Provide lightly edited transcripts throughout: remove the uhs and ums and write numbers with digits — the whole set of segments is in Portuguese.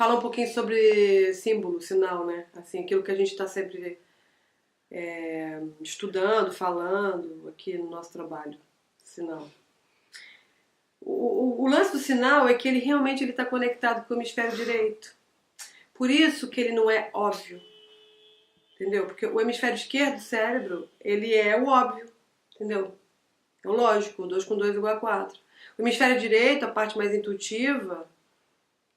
falar um pouquinho sobre símbolo, sinal, né? Assim, aquilo que a gente está sempre estudando, falando aqui no nosso trabalho, sinal. O lance do sinal é que ele realmente está conectado com o hemisfério direito. Por isso que ele não é óbvio, entendeu? Porque o hemisfério esquerdo do cérebro, ele é o óbvio, entendeu? É o lógico, 2 com 2 igual a 4. O hemisfério direito, a parte mais intuitiva,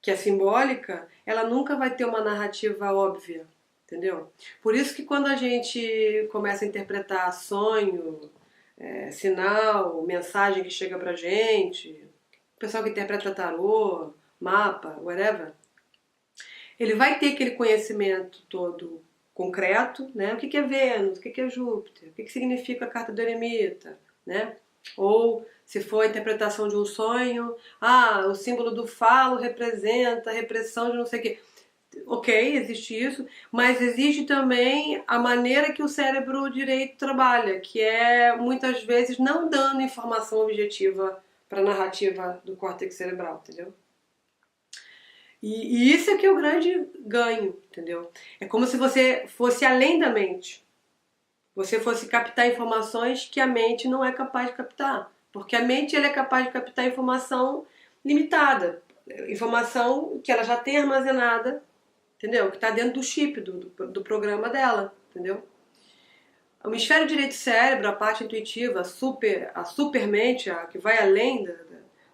que é simbólica, ela nunca vai ter uma narrativa óbvia, entendeu? Por isso que quando a gente começa a interpretar sonho, sinal, mensagem que chega pra gente, o pessoal que interpreta tarô, mapa, whatever, ele vai ter aquele conhecimento todo concreto, né? O que é Vênus, o que é Júpiter, o que significa a carta do eremita, né? Ou se for a interpretação de um sonho, o símbolo do falo representa a repressão de não sei o quê. Ok, existe isso, mas existe também a maneira que o cérebro direito trabalha, que é muitas vezes não dando informação objetiva para a narrativa do córtex cerebral, entendeu? E isso é que é o grande ganho, entendeu? É como se você fosse além da mente. Você fosse captar informações que a mente não é capaz de captar. Porque a mente ela é capaz de captar informação limitada. Informação que ela já tem armazenada, entendeu? Que está dentro do chip, do programa dela, entendeu? O hemisfério direito do cérebro, a parte intuitiva, a supermente, a que vai além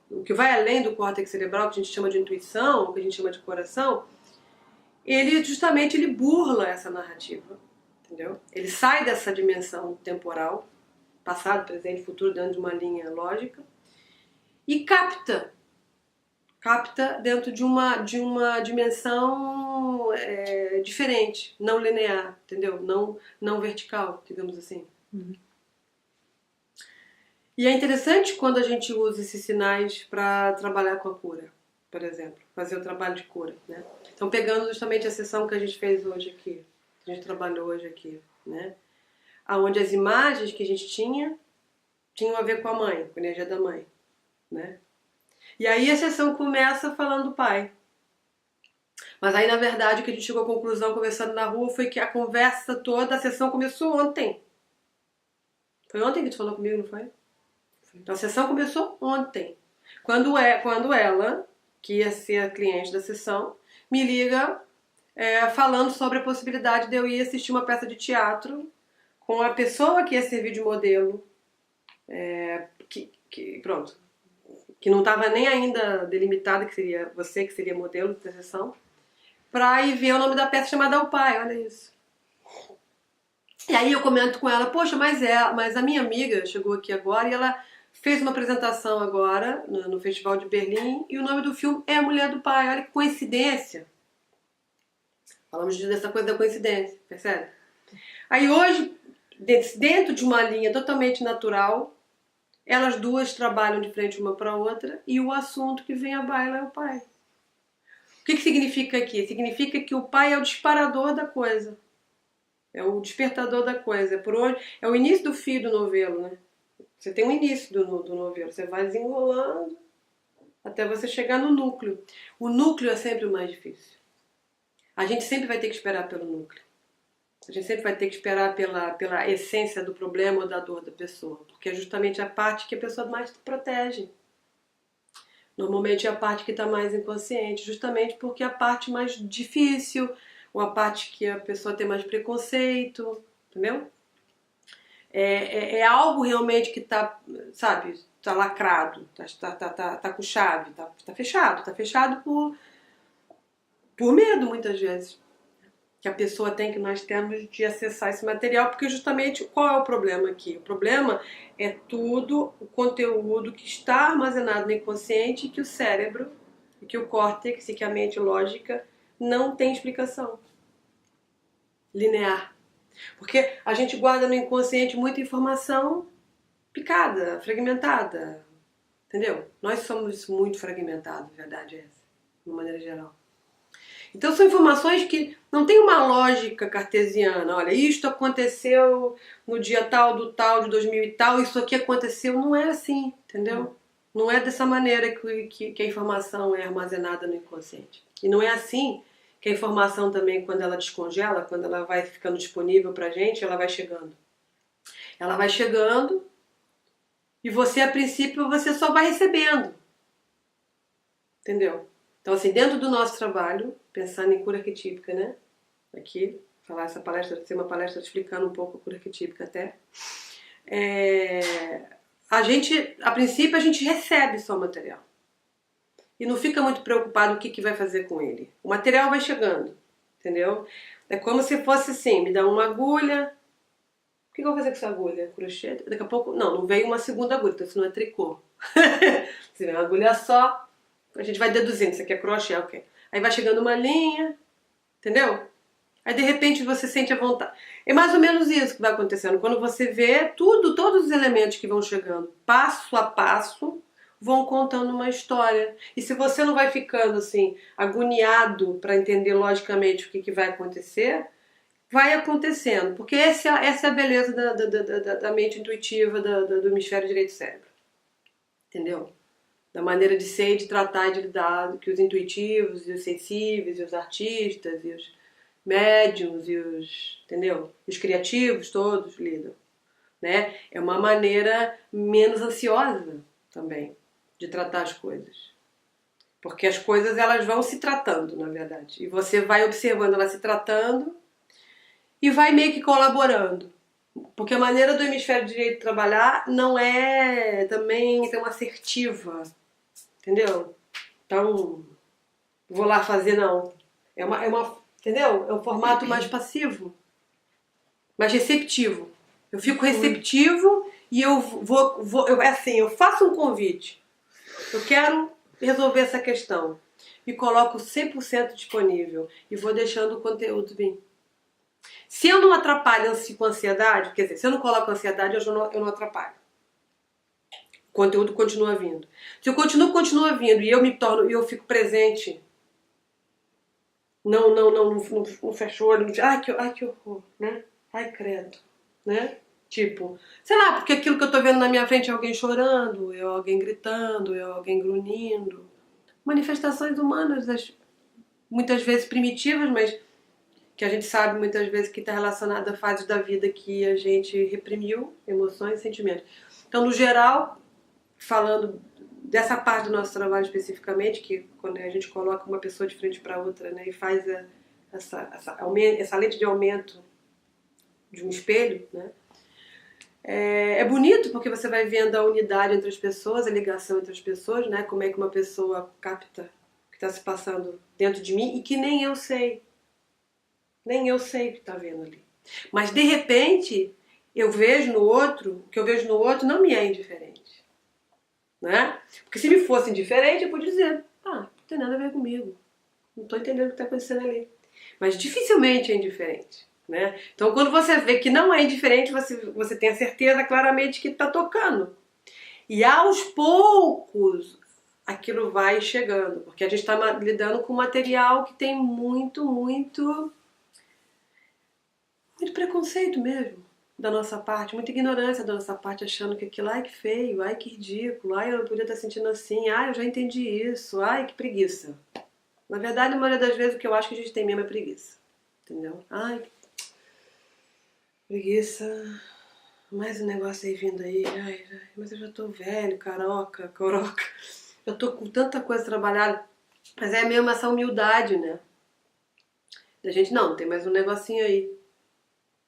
o que vai além do córtex cerebral, que a gente chama de intuição, o que a gente chama de coração, ele justamente ele burla essa narrativa, entendeu? Ele sai dessa dimensão temporal, passado, presente, futuro, dentro de uma linha lógica, e capta dentro de uma dimensão diferente, não linear, entendeu? Não vertical, digamos assim. Uhum. E é interessante quando a gente usa esses sinais para trabalhar com a cura, por exemplo, fazer o trabalho de cura, né? Então, pegando justamente a sessão que a gente fez hoje aqui, que a gente trabalhou hoje aqui, né? Onde as imagens que a gente tinham a ver com a mãe, com a energia da mãe, né? E aí a sessão começa falando do pai. Mas aí, na verdade, o que a gente chegou à conclusão conversando na rua foi que a conversa toda, a sessão começou ontem. Foi ontem que tu falou comigo, não foi? Então a sessão começou ontem. Quando ela, que ia ser a cliente da sessão, me liga falando sobre a possibilidade de eu ir assistir uma peça de teatro com a pessoa que ia servir de modelo, pronto, que não estava nem ainda delimitada, que seria você que seria modelo da sessão, para ir ver o nome da peça chamada O Pai, olha isso. E aí eu comento com ela, poxa, mas a minha amiga chegou aqui agora e ela fez uma apresentação agora no Festival de Berlim e o nome do filme é A Mulher do Pai, olha que coincidência. Falamos dessa coisa da coincidência, percebe? Aí hoje, dentro de uma linha totalmente natural, elas duas trabalham de frente uma para a outra e o assunto que vem à baila é o pai. O que significa aqui? Significa que o pai é o disparador da coisa. É o despertador da coisa. É o início do fio do novelo, né? Você tem um início do novelo. Você vai desenrolando até você chegar no núcleo. O núcleo é sempre o mais difícil. A gente sempre vai ter que esperar pelo núcleo. A gente sempre vai ter que esperar pela essência do problema ou da dor da pessoa. Porque é justamente a parte que a pessoa mais protege. Normalmente é a parte que está mais inconsciente. Justamente porque é a parte mais difícil, ou a parte que a pessoa tem mais preconceito, entendeu? É algo realmente que está, sabe, está lacrado, tá com chave, tá fechado por medo muitas vezes. Que a pessoa tem, que nós temos de acessar esse material, porque justamente qual é o problema aqui? O problema é tudo o conteúdo que está armazenado no inconsciente e que o cérebro, e que o córtex, e que a mente lógica não tem explicação linear. Porque a gente guarda no inconsciente muita informação picada, fragmentada, entendeu? Nós somos muito fragmentados, a verdade é essa, de uma maneira geral. Então são informações que não tem uma lógica cartesiana. Olha, isto aconteceu no dia tal de 2000 e tal, isso aqui aconteceu. Não é assim, entendeu? Não é dessa maneira que a informação é armazenada no inconsciente. E não é assim que a informação também, quando ela descongela, quando ela vai ficando disponível pra gente, ela vai chegando. Ela vai chegando e você, a princípio, você só vai recebendo. Entendeu? Então, assim, dentro do nosso trabalho, pensando em cura arquetípica, né? Aqui, falar essa palestra, ser uma palestra explicando um pouco a cura arquetípica até. A princípio, a gente recebe só o material. E não fica muito preocupado o que vai fazer com ele. O material vai chegando, entendeu? É como se fosse assim, me dá uma agulha. O que eu vou fazer com essa agulha? Crochê? Daqui a pouco, não veio uma segunda agulha, então isso não é tricô. Se vem uma agulha só, a gente vai deduzindo, isso aqui é crochê, ok. Aí vai chegando uma linha, entendeu? Aí de repente você sente a vontade. É mais ou menos isso que vai acontecendo. Quando você vê tudo, todos os elementos que vão chegando, passo a passo, vão contando uma história. E se você não vai ficando assim, agoniado para entender logicamente o que vai acontecer, vai acontecendo. Porque essa é a beleza da mente intuitiva do hemisfério direito do cérebro. Entendeu? Da maneira de ser e de tratar e de lidar, que os intuitivos, e os sensíveis, e os artistas, e os médiums, e entendeu? Os criativos todos lidam. Né? É uma maneira menos ansiosa também de tratar as coisas. Porque as coisas elas vão se tratando, na verdade. E você vai observando elas se tratando e vai meio que colaborando. Porque a maneira do hemisfério direito trabalhar não é também tão assertiva. Entendeu? Então, vou lá fazer, não. Entendeu? É um formato mais passivo, mais receptivo. Eu fico receptivo e eu eu faço um convite. Eu quero resolver essa questão. Me coloco 100% disponível e vou deixando o conteúdo vir. Se eu não atrapalho com ansiedade, quer dizer, se eu não coloco ansiedade, eu não atrapalho. O conteúdo continua vindo. Se o conteúdo continua vindo e eu fico presente, não fecho o olho, ai que horror, né? Ai credo, né? Tipo, sei lá, porque aquilo que eu tô vendo na minha frente é alguém chorando, é alguém gritando, é alguém grunhindo. Manifestações humanas, muitas vezes primitivas, mas que a gente sabe muitas vezes que está relacionada a fases da vida que a gente reprimiu, emoções e sentimentos. Então, no geral, falando dessa parte do nosso trabalho especificamente, que quando a gente coloca uma pessoa de frente para outra, né, e faz essa lente de aumento de um espelho, né, é bonito porque você vai vendo a unidade entre as pessoas, a ligação entre as pessoas, né, como é que uma pessoa capta o que está se passando dentro de mim e que nem eu sei. Nem eu sei o que está vendo ali. Mas de repente, eu vejo no outro, o que eu vejo no outro não me é indiferente. Né? Porque se me fosse indiferente, eu podia dizer, não tem nada a ver comigo. Não estou entendendo o que está acontecendo ali. Mas dificilmente é indiferente. Né? Então quando você vê que não é indiferente, você tem a certeza claramente que está tocando. E aos poucos aquilo vai chegando. Porque a gente está lidando com material que tem muito preconceito mesmo da nossa parte, muita ignorância da nossa parte, achando que aquilo, ai que feio, ai que ridículo, ai eu não podia estar sentindo assim, ai eu já entendi isso, ai que preguiça. Na verdade, a maioria das vezes o que eu acho que a gente tem mesmo é preguiça, entendeu? Ai, preguiça, mais um negócio aí vindo aí, ai, mas eu já tô velho, coroca, eu tô com tanta coisa trabalhada, mas é mesmo essa humildade, né? Da gente, não, tem mais um negocinho aí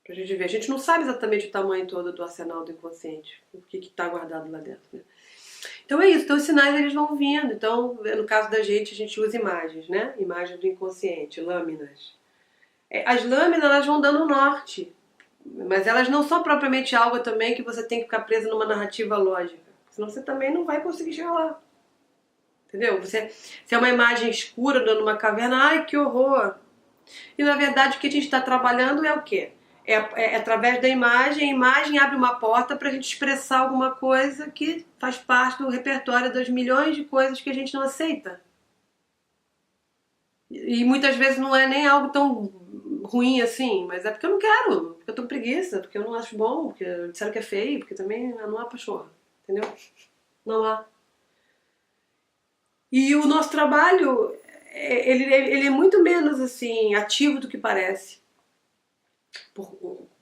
pra gente ver. A gente não sabe exatamente o tamanho todo do arsenal do inconsciente, o que está guardado lá dentro, né? Então é isso, então os sinais eles vão vindo. Então, no caso da gente, a gente usa imagens, né? Imagens do inconsciente, lâminas. As lâminas elas vão dando norte, mas elas não são propriamente algo também que você tem que ficar preso numa narrativa lógica, senão você também não vai conseguir chegar lá. Entendeu? Se é uma imagem escura dando uma caverna, ai que horror! E na verdade o que a gente está trabalhando é o quê? É através da imagem, a imagem abre uma porta para a gente expressar alguma coisa que faz parte do repertório das milhões de coisas que a gente não aceita. E muitas vezes não é nem algo tão ruim assim, mas é porque eu não quero, porque eu tô com preguiça, porque eu não acho bom, porque disseram que é feio, porque também não há pachorra, entendeu? Não há. E o nosso trabalho ele é muito menos assim ativo do que parece,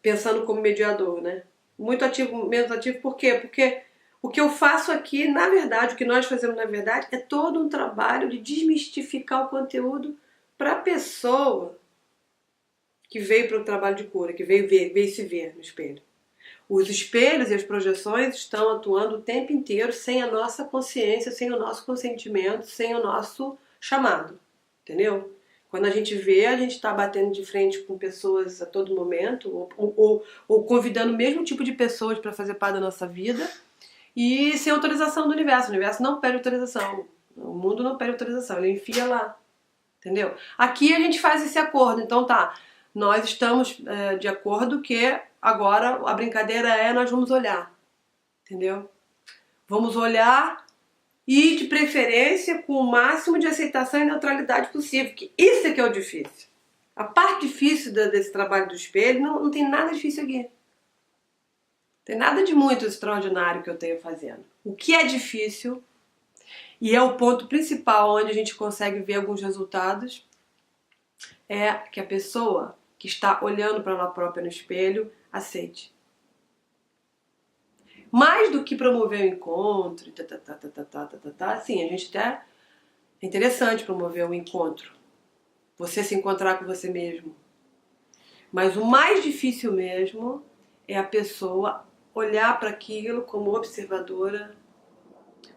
pensando como mediador, né? Muito ativo, menos ativo, por quê? Porque o que eu faço aqui, na verdade, o que nós fazemos na verdade, é todo um trabalho de desmistificar o conteúdo para a pessoa que veio para o trabalho de cura, que veio se ver no espelho. Os espelhos e as projeções estão atuando o tempo inteiro sem a nossa consciência, sem o nosso consentimento, sem o nosso chamado, entendeu? Quando a gente vê, a gente está batendo de frente com pessoas a todo momento, ou convidando o mesmo tipo de pessoas para fazer parte da nossa vida, e sem autorização do universo. O universo não pede autorização, o mundo não pede autorização, ele enfia lá, entendeu? Aqui a gente faz esse acordo, então tá, nós estamos de acordo que agora a brincadeira é nós vamos olhar, entendeu? Vamos olhar e de preferência com o máximo de aceitação e neutralidade possível, que isso é que é o difícil. A parte difícil desse trabalho do espelho não tem nada difícil aqui. Não tem nada de muito extraordinário que eu tenho fazendo. O que é difícil, e é o ponto principal onde a gente consegue ver alguns resultados, é que a pessoa que está olhando para ela própria no espelho aceite. Mais do que promover o encontro, assim, a gente até é interessante promover um encontro, você se encontrar com você mesmo. Mas o mais difícil mesmo é a pessoa olhar para aquilo como observadora,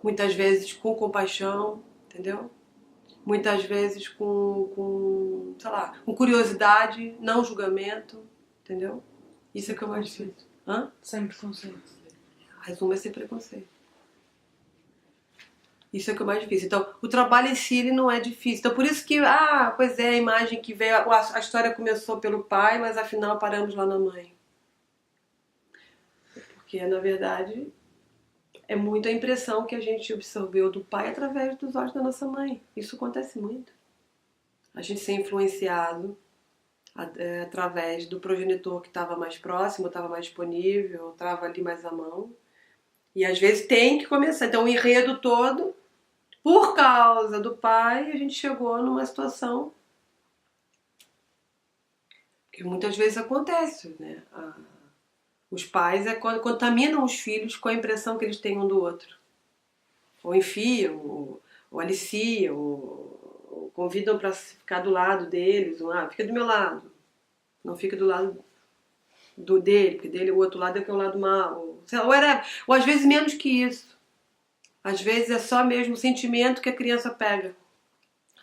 muitas vezes com compaixão, entendeu? Muitas vezes sei lá, com curiosidade, não julgamento, entendeu? Isso é que é o mais difícil. Hã? Sem preconceito. Resumo é sem preconceito. Isso é que é o mais difícil. Então, o trabalho em si ele não é difícil. Então, por isso que, pois é, a imagem que veio, a história começou pelo pai, mas afinal paramos lá na mãe. Porque, na verdade, é muito a impressão que a gente absorveu do pai através dos olhos da nossa mãe. Isso acontece muito. A gente ser influenciado através do progenitor que estava mais próximo, estava mais disponível, estava ali mais à mão. E às vezes tem que começar. Então o enredo todo, por causa do pai, a gente chegou numa situação que muitas vezes acontece, né? Os pais contaminam os filhos com a impressão que eles têm um do outro. Ou enfiam, ou aliciam, ou convidam para ficar do lado deles. Fica do meu lado. Não fica do lado dele, porque dele o outro lado é que é o lado mau. Ou às vezes menos que isso. Às vezes é só mesmo o sentimento que a criança pega.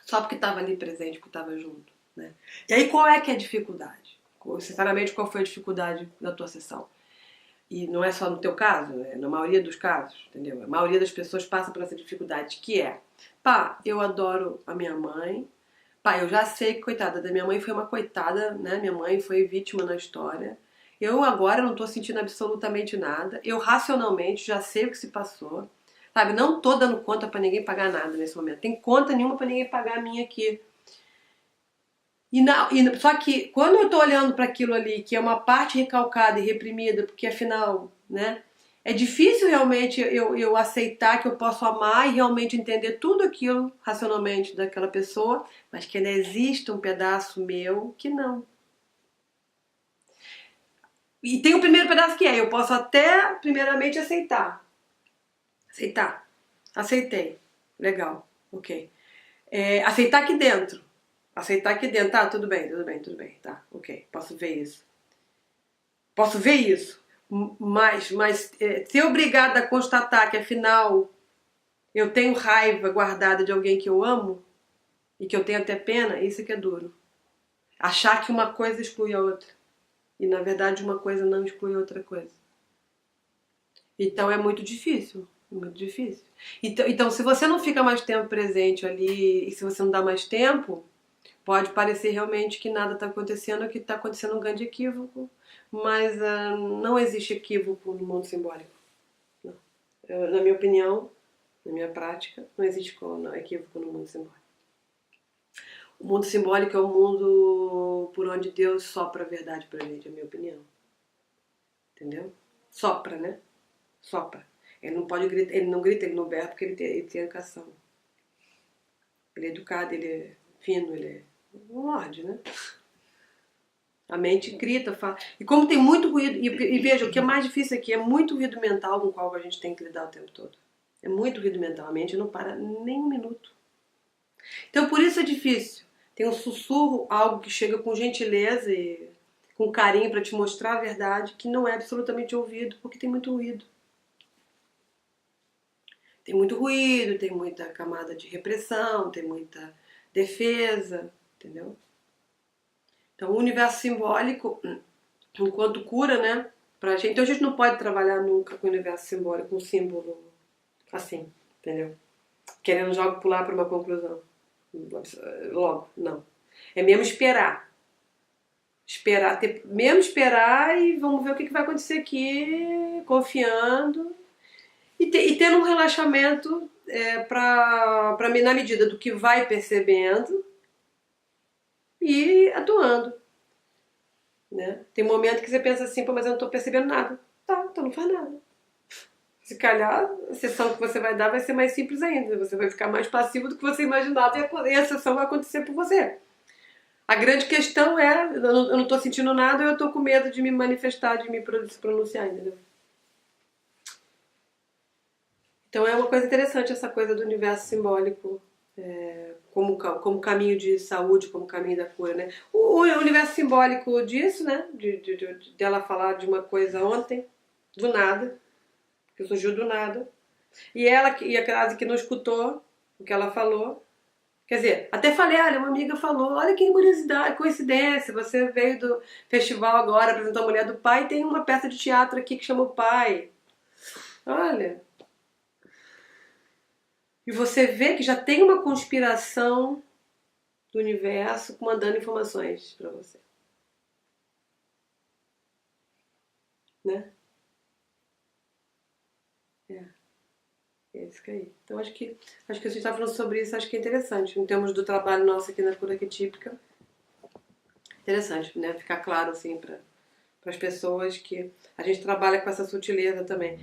Só porque estava ali presente, porque estava junto. Né? E aí qual é que é a dificuldade? Sinceramente, qual foi a dificuldade da tua sessão? E não é só no teu caso, é na maioria dos casos, entendeu? A maioria das pessoas passa por essa dificuldade, que é, eu adoro a minha mãe, eu já sei que, coitada, da minha mãe foi uma coitada, né? Minha mãe foi vítima na história. Eu agora não tô sentindo absolutamente nada. Eu racionalmente já sei o que se passou. Sabe, não tô dando conta pra ninguém pagar nada nesse momento. Tem conta nenhuma pra ninguém pagar a minha aqui. Só que quando eu tô olhando para aquilo ali, que é uma parte recalcada e reprimida, porque afinal, né, é difícil realmente eu aceitar que eu posso amar e realmente entender tudo aquilo racionalmente daquela pessoa, mas que ainda existe um pedaço meu que não. E tem o primeiro pedaço que eu posso até primeiramente aceitar. Aceitar. Aceitei. Legal. Ok. Aceitar aqui dentro. Aceitar aqui dentro, tá, tudo bem, tá, ok, posso ver isso. Posso ver isso, mas ser obrigada a constatar que afinal eu tenho raiva guardada de alguém que eu amo e que eu tenho até pena, isso é que é duro. Achar que uma coisa exclui a outra e na verdade uma coisa não exclui outra coisa. Então é muito difícil, muito difícil. Então se você não fica mais tempo presente ali e se você não dá mais tempo, pode parecer realmente que nada está acontecendo, que está acontecendo um grande equívoco, mas não existe equívoco no mundo simbólico. Não. Na minha opinião, na minha prática, não existe equívoco no mundo simbólico. O mundo simbólico é o mundo por onde Deus sopra a verdade pra gente, é a minha opinião. Entendeu? Sopra, né? Sopra. Ele não pode gritar, ele não grita, ele não berra porque ele tem educação. Ele é educado, ele fino, ele não morde, né? A mente grita, fala. E como tem muito ruído, e veja, o que é mais difícil aqui é muito ruído mental com o qual a gente tem que lidar o tempo todo. É muito ruído mental, a mente não para nem um minuto. Então por isso é difícil. Tem um sussurro, algo que chega com gentileza e com carinho para te mostrar a verdade, que não é absolutamente ouvido, porque tem muito ruído. Tem muito ruído, tem muita camada de repressão, tem muita defesa, entendeu? Então o universo simbólico, enquanto cura, né, pra gente, então a gente não pode trabalhar nunca com o universo simbólico, com um símbolo assim, entendeu? Querendo logo pular para uma conclusão. Logo, não. É mesmo esperar. Mesmo esperar e vamos ver o que vai acontecer aqui, confiando e tendo um relaxamento para mim na medida do que vai percebendo e atuando. Né? Tem momento que você pensa assim, pô, mas eu não estou percebendo nada. Tá, então não faz nada. Se calhar, a sessão que você vai dar vai ser mais simples ainda. Você vai ficar mais passivo do que você imaginava e a sessão vai acontecer por você. A grande questão é, eu não estou sentindo nada, eu estou com medo de me manifestar, de me pronunciar, entendeu? Então é uma coisa interessante essa coisa do universo simbólico como caminho de saúde, como caminho da cura, né? O universo simbólico disso, né? Dela falar de uma coisa ontem, do nada, que surgiu do nada. E ela, e a Crase que não escutou o que ela falou. Quer dizer, até falei, olha, uma amiga falou, olha que curiosidade, coincidência, você veio do festival agora, apresentou a Mulher do Pai, e tem uma peça de teatro aqui que chama O Pai. Olha. E você vê que já tem uma conspiração do universo mandando informações para você. Né? É. É isso aí. Então acho que a gente está falando sobre isso, acho que é interessante. Em termos do trabalho nosso aqui na cura arquetípica, interessante, né? Ficar claro assim para as pessoas que a gente trabalha com essa sutileza também.